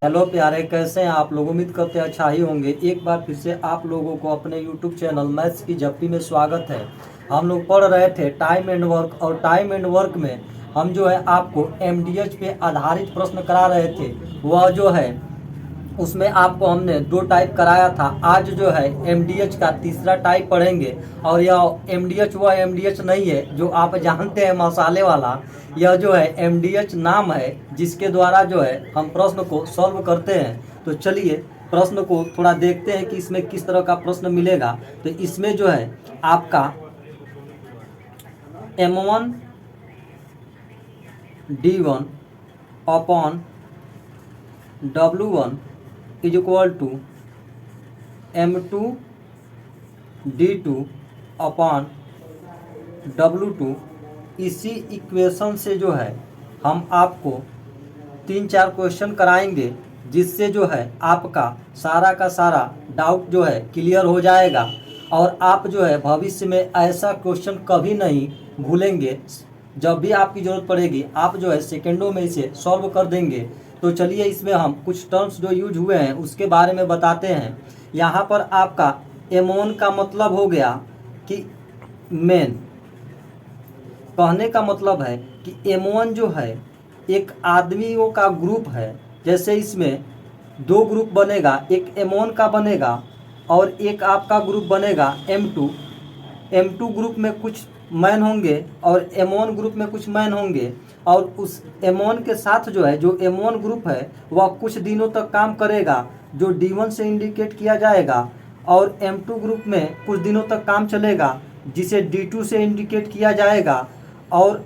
Hello प्यारे, कैसे हैं आप लोग। उम्मीद करते हैं अच्छा ही होंगे। एक बार फिर से आप लोगों को अपने यूट्यूब चैनल मैथ्स की झप्पी में स्वागत है। हम लोग पढ़ रहे थे टाइम एंड वर्क, और टाइम एंड वर्क में हम जो है आपको एमडीएच पे आधारित प्रश्न करा रहे थे। वह जो है उसमें आपको हमने 2 टाइप कराया था। आज जो है एमडीएच का तीसरा टाइप पढ़ेंगे। और यह एमडीएच वह एमडीएच नहीं है जो आप जानते हैं मसाले वाला। यह जो है एमडीएच नाम है जिसके द्वारा जो है हम प्रश्न को सॉल्व करते हैं। तो चलिए प्रश्न को थोड़ा देखते हैं कि इसमें किस तरह का प्रश्न मिलेगा। तो इसमें जो है आपका M1 D1 upon W1 is equal to M2 D2 upon W2। इसी इक्वेशन से जो है हम आपको 3-4 क्वेश्चन कराएंगे, जिससे जो है आपका सारा का सारा डाउट जो है क्लियर हो जाएगा। और आप जो है भविष्य में ऐसा क्वेश्चन कभी नहीं भूलेंगे। जब भी आपकी ज़रूरत पड़ेगी आप जो है सेकेंडों में इसे सॉल्व कर देंगे। तो चलिए इसमें हम कुछ टर्म्स जो यूज हुए हैं उसके बारे में बताते हैं। यहाँ पर आपका M1 का मतलब हो गया कि मेन। कहने का मतलब है कि M1 जो है एक आदमियों का ग्रुप है। जैसे इसमें 2 ग्रुप बनेगा, एक M1 का बनेगा और एक आपका ग्रुप बनेगा M2। M2 ग्रुप में कुछ मैन होंगे और M1 ग्रुप में कुछ मैन होंगे। और उस M1 के साथ जो है जो M1 ग्रुप है वह कुछ दिनों तक काम करेगा, जो D1 से इंडिकेट किया जाएगा। और M2 ग्रुप में कुछ दिनों तक काम चलेगा, जिसे D2 से इंडिकेट किया जाएगा। और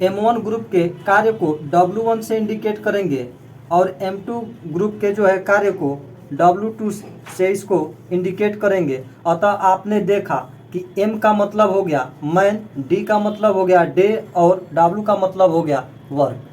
M1 ग्रुप के कार्य को W1 से इंडिकेट करेंगे और M2 ग्रुप के जो है कार्य को W2 से इसको इंडिकेट करेंगे। अतः आपने देखा कि M का मतलब हो गया मैन, D का मतलब हो गया डे और W का मतलब हो गया वर्क।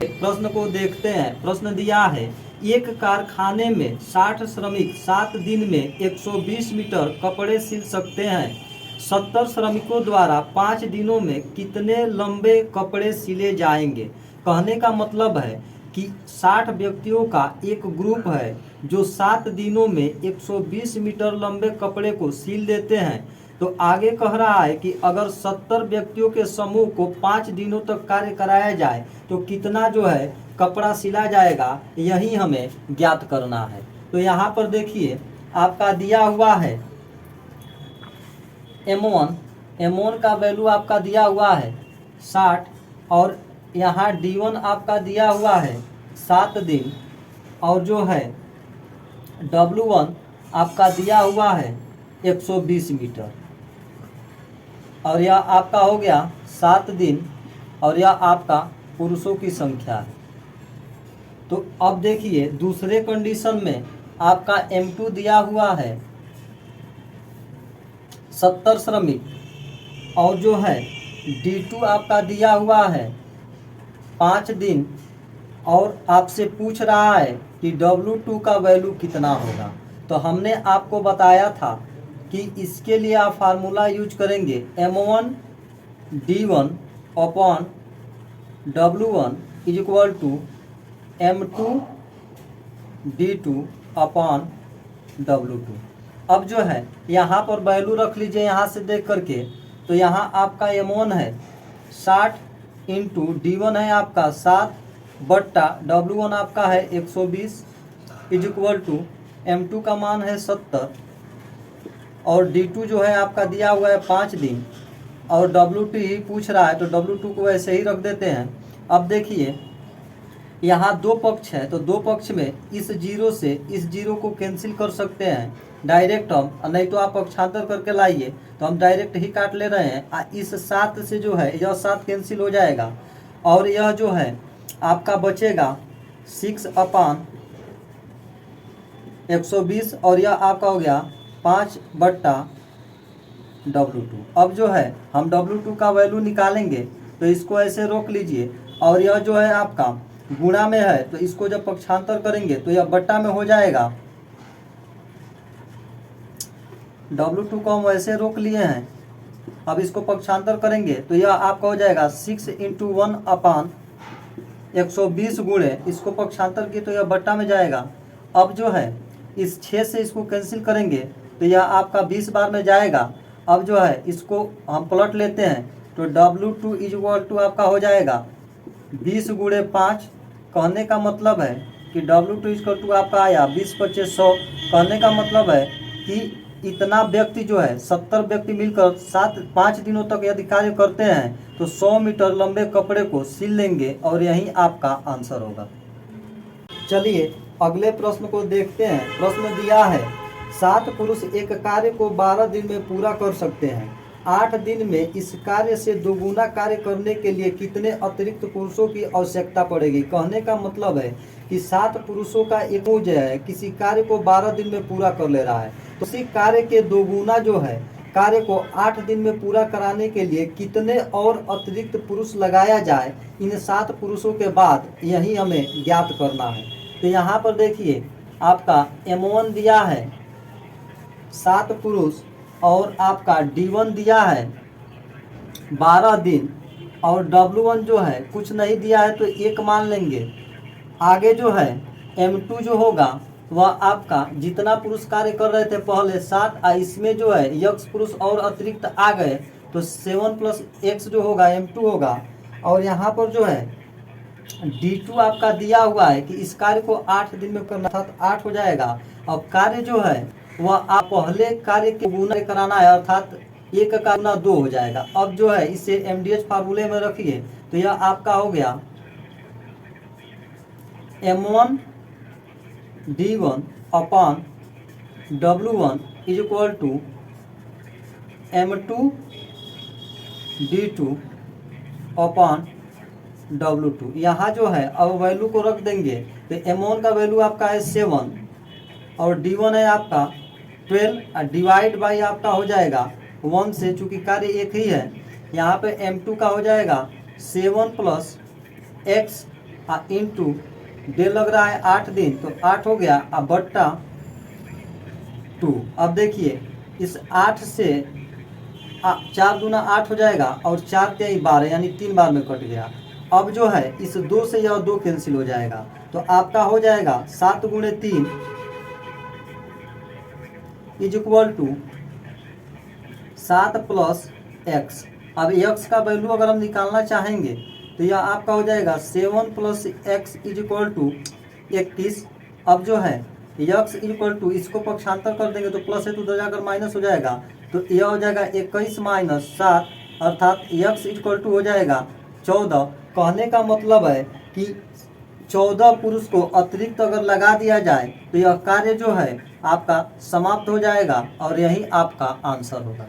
प्रश्न को देखते हैं। प्रश्न दिया है, एक कारखाने में 60 श्रमिक 7 दिन में 120 मीटर कपड़े सिल सकते हैं। 70 श्रमिकों द्वारा 5 दिनों में कितने लंबे कपड़े सिले जाएंगे। कहने का मतलब है कि 60 व्यक्तियों का एक ग्रुप है जो 7 दिनों में 120 मीटर लंबे कपड़े को सिल देते हैं। तो आगे कह रहा है कि अगर 70 व्यक्तियों के समूह को 5 दिनों तक कार्य कराया जाए तो कितना जो है कपड़ा सिला जाएगा, यही हमें ज्ञात करना है। तो यहाँ पर देखिए आपका दिया हुआ है M1 का वैल्यू आपका दिया हुआ है 60, और यहाँ D1 आपका दिया हुआ है 7 दिन, और जो है W1 आपका दिया हुआ है 120 मीटर। और यह आपका हो गया 7 दिन, और यह आपका पुरुषों की संख्या है। तो अब देखिए दूसरे कंडीशन में आपका M2 दिया हुआ है 70 श्रमिक, और जो है D2 आपका दिया हुआ है 5 दिन, और आपसे पूछ रहा है कि W2 का वैल्यू कितना होगा। तो हमने आपको बताया था कि इसके लिए आप फार्मूला यूज करेंगे M1 D1 upon W1 is equal to M2 D2 upon W2। अब जो है यहाँ पर वैल्यू रख लीजिए यहाँ से देख करके। तो यहाँ आपका M1 है 60 इंटू D1 है आपका 7 बट्टा W1 आपका है 120 इज इक्वल टू M2 का मान है 70, और D2 जो है आपका दिया हुआ है 5 दिन, और W2 ही पूछ रहा है तो W2 को ऐसे ही रख देते हैं। अब देखिए यहाँ 2 पक्ष है, तो 2 पक्ष में इस जीरो से इस जीरो को कैंसिल कर सकते हैं डायरेक्ट हम, नहीं तो आप पक्षांतर करके लाइए। तो हम डायरेक्ट ही काट ले रहे हैं। इस 7 से जो है यह 7 कैंसिल हो जाएगा, और यह जो है आपका बचेगा 6 अपान 120, और यह आपका हो गया 5 बट्टा W2। अब जो है हम W2 का वैल्यू निकालेंगे, तो इसको ऐसे रोक लीजिए। और यह जो है आपका गुणा में है, तो इसको जब पक्षांतर करेंगे तो यह बट्टा में हो जाएगा। W2 को हम वैसे रोक लिए हैं, अब इसको पक्षांतर करेंगे तो यह आपका हो जाएगा 6 इंटू 1 अपान 120 गुणे इसको पक्षांतर किए तो यह बट्टा में जाएगा। अब जो है इस 6 से इसको कैंसिल करेंगे तो यह आपका 20 बार में जाएगा। अब जो है इसको हम पलट लेते हैं तो W2 इक्वल टू आपका हो जाएगा 20 गुणे 5। कहने का मतलब है कि W2 इक्वल टू आपका आया 20×5=100। कहने का मतलब है कि इतना व्यक्ति जो है 70 व्यक्ति मिलकर 5 दिनों तक यदि कार्य करते हैं तो 100 मीटर लंबे कपड़े को सिल लेंगे और यही आपका आंसर होगा। चलिए अगले प्रश्न को देखते हैं। प्रश्न दिया है 7 पुरुष एक कार्य को 12 दिन में पूरा कर सकते हैं। 8 दिन में इस कार्य से दोगुना कार्य करने के लिए कितने अतिरिक्त पुरुषों की आवश्यकता पड़ेगी। कहने का मतलब है कि 7 पुरुषों का एक जो है किसी कार्य को 12 दिन में पूरा कर ले रहा है, तो उसी कार्य के दोगुना जो है कार्य को 8 दिन में पूरा कराने के लिए कितने और अतिरिक्त पुरुष लगाया जाए, इन 7 पुरुषों के बाद यही हमें ज्ञात करना है। तो यहाँ पर देखिए आपका M1 दिया है 7 पुरुष और आपका D1 दिया है 12 दिन और W1 जो है कुछ नहीं दिया है तो 1 मान लेंगे। आगे जो है M2 जो होगा वह आपका जितना पुरुष कार्य कर रहे थे पहले 7, इसमें जो है x पुरुष और अतिरिक्त आ गए तो 7 + x जो होगा M2 होगा। और यहाँ पर जो है D2 आपका दिया हुआ है कि इस कार्य को 8 दिन में करना था तो 8 हो जाएगा। अब कार्य जो है वह आप पहले कार्य के गुना कराना है, अर्थात 1 का गुना 2 हो जाएगा। अब जो है इसे MDH फार्मूले में रखिए तो यह आपका हो गया M1 D1 upon W1 equal to M2 D2 upon W2। यहाँ जो है अब वैल्यू को रख देंगे तो M1 का वैल्यू आपका है 7 और D1 है आपका 12 और डिवाइड बाई आपका हो जाएगा 1 से, चूँकि कार्य एक ही है। यहाँ पे M2 का हो जाएगा 7 + x इंटू डे लग रहा है 8 दिन तो 8 हो गया अब बट्टा 2। अब देखिए इस 8 से 4 दूना 8 हो जाएगा और 4 × 12 यानी 3 बार में कट गया। अब जो है इस 2 से यह 2 कैंसिल हो जाएगा तो आपका हो जाएगा 7 × 3 इक्वल टू 7 + x। अब x का वैल्यू अगर हम निकालना चाहेंगे तो यह आपका हो जाएगा 7 + x इक्वल टू 21। अब जो है x इक्वल टू इसको पक्षांतर कर देंगे तो प्लस है तो 2 जाकर माइनस हो जाएगा तो यह हो जाएगा 21 - 7 अर्थात x इक्वल टू हो जाएगा 14। कहने का मतलब है कि 14 पुरुष को अतिरिक्त अगर लगा दिया जाए तो यह कार्य जो है आपका समाप्त हो जाएगा और यही आपका आंसर होगा।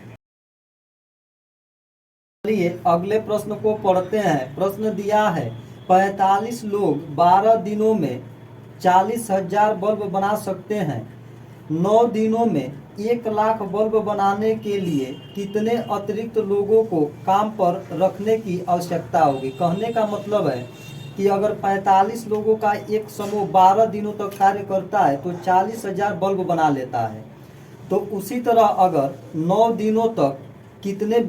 चलिए अगले प्रश्न को पढ़ते हैं। प्रश्न दिया है 45 लोग 12 दिनों में 40,000 बल्ब बना सकते हैं। 9 दिनों में 1 लाख बल्ब बनाने के लिए कितने अतिरिक्त लोगों को काम पर रखने की आवश्यकता होगी। कहने का मतलब है कि अगर 45 लोगों का एक समूह 12 दिनों तक कार्य करता है तो 40,000 बल्ब बना लेता है। तो उसी तरह अगर 9 दिनों तक कितने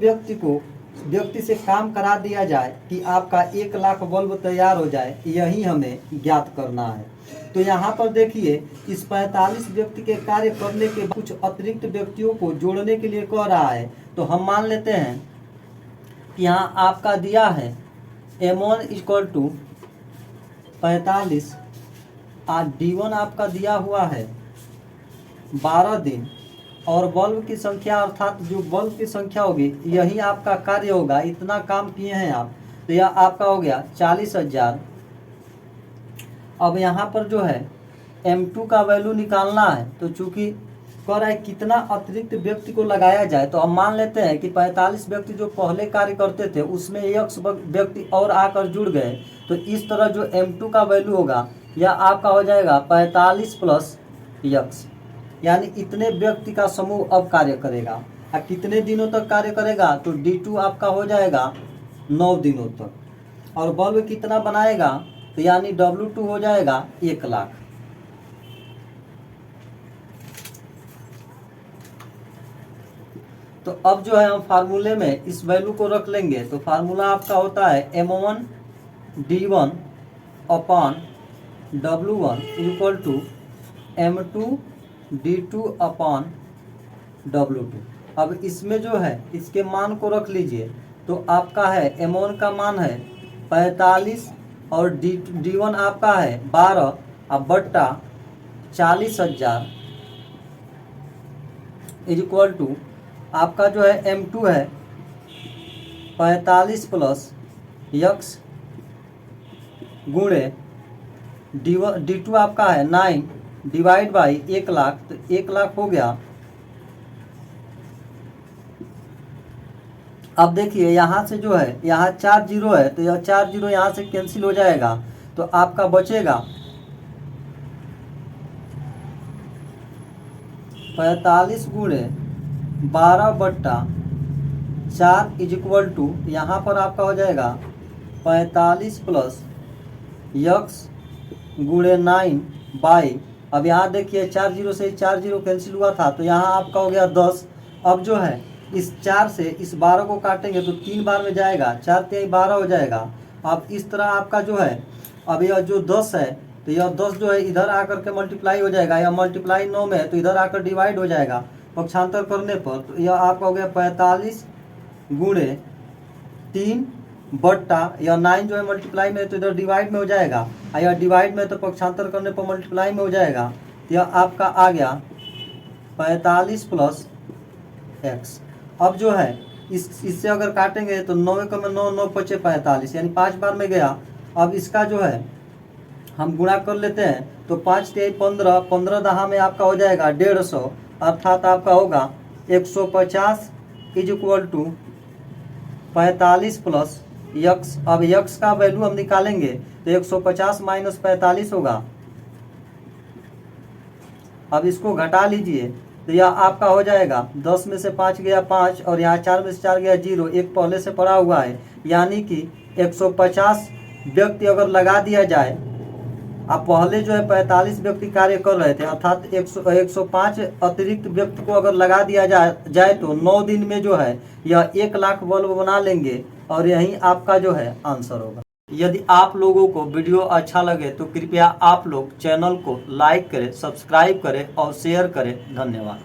व्यक्ति से काम करा दिया जाए कि आपका 1 लाख बल्ब तैयार हो जाए, यही हमें ज्ञात करना है। तो यहाँ पर देखिए इस 45 व्यक्ति के कार्य करने के कुछ अतिरिक्त व्यक्तियों को जोड़ने के लिए कह रहा है। तो हम मान लेते हैं कि यहाँ आपका दिया है M1 इक्वल टू 45 और D1 आपका दिया हुआ है 12 दिन और बल्ब की संख्या अर्थात जो बल्ब की संख्या होगी यही आपका कार्य होगा। इतना काम किए हैं आप तो यह आपका हो गया 40,000। अब यहाँ पर जो है M2 का वैल्यू निकालना है तो चूंकि कह रहा है कितना अतिरिक्त व्यक्ति को लगाया जाए तो हम मान लेते हैं कि 45 व्यक्ति जो पहले कार्य करते थे उसमें एक व्यक्ति और आकर जुड़ गए तो इस तरह जो M2 का वैल्यू होगा यह आपका हो जाएगा 45 + x, यानी इतने व्यक्ति का समूह अब कार्य करेगा। और कितने दिनों तक कार्य करेगा तो D2 आपका हो जाएगा 9 दिनों तक। और बल्ब कितना बनाएगा तो यानी W2 हो जाएगा 1 लाख। तो अब जो है हम फार्मूले में इस वैल्यू को रख लेंगे तो फार्मूला आपका होता है M1 D1 upon W1 equal to M2D2 upon W2। अब इसमें जो है इसके मान को रख लीजिए, तो आपका है M1 का मान है 45 और D1 आपका है 12 अब बट्टा 40,000 इक्वल टू आपका जो है M2 है 45 प्लस यक्स गुणे D2 आपका है 9 डिवाइड बाई 1 लाख, तो 1 लाख हो गया। अब देखिए यहाँ से जो है यहाँ 4 जीरो है, तो यह 4 जीरो यहाँ से कैंसिल हो जाएगा, तो आपका बचेगा 45 गुणे 12 बट्टा 4 इज इक्वल टू यहाँ पर आपका हो जाएगा 45 प्लस यक्स गुणे 9 बाई, अब यहाँ देखिए 4 जीरो से 4 जीरो कैंसिल हुआ था, तो यहाँ आपका हो गया 10। अब जो है इस 4 से इस 12 को काटेंगे तो 3 बार में जाएगा, 4 3 12 हो जाएगा। अब इस तरह आपका जो है अब यह जो 10 है, तो यह 10 जो है इधर आकर के मल्टीप्लाई हो जाएगा, यह मल्टीप्लाई 9 में है तो इधर आकर डिवाइड हो जाएगा पक्षांतर करने पर, तो यह आपका हो गया 45 गुणे 3 बट्टा यह 9 जो है मल्टीप्लाई में है तो इधर डिवाइड में हो जाएगा, और यह डिवाइड में तो पक्षांतर करने पर मल्टीप्लाई में हो जाएगा, तो यह आपका आ गया 45 प्लस एक्स। अब जो है इससे अगर काटेंगे तो 9 को में 9 9 पचे 45 यानी 5 बार में गया। अब इसका जो है हम गुणा कर लेते हैं, तो 5 3 15 15 दहा में आपका हो जाएगा 150, अर्थात आपका होगा 150 is equal to 45 plus x. अब यक्स का वैल्यू हम निकालेंगे तो 150 माइनस 45 होगा। अब इसको घटा लीजिए तो यह आपका हो जाएगा 10 में से 5 गया 5 और यहाँ 4 में से 4 गया 0, एक पहले से पड़ा हुआ है, यानी कि 150 व्यक्ति अगर लगा दिया जाए, अब पहले जो है 45 व्यक्ति कार्य कर रहे थे, अर्थात 105 अतिरिक्त व्यक्ति को अगर लगा दिया जाए तो 9 दिन में जो है यह 1 लाख बल्ब बना लेंगे, और यही आपका जो है आंसर होगा। यदि आप लोगों को वीडियो अच्छा लगे तो कृपया आप लोग चैनल को लाइक करें, सब्सक्राइब करें और शेयर करें। धन्यवाद।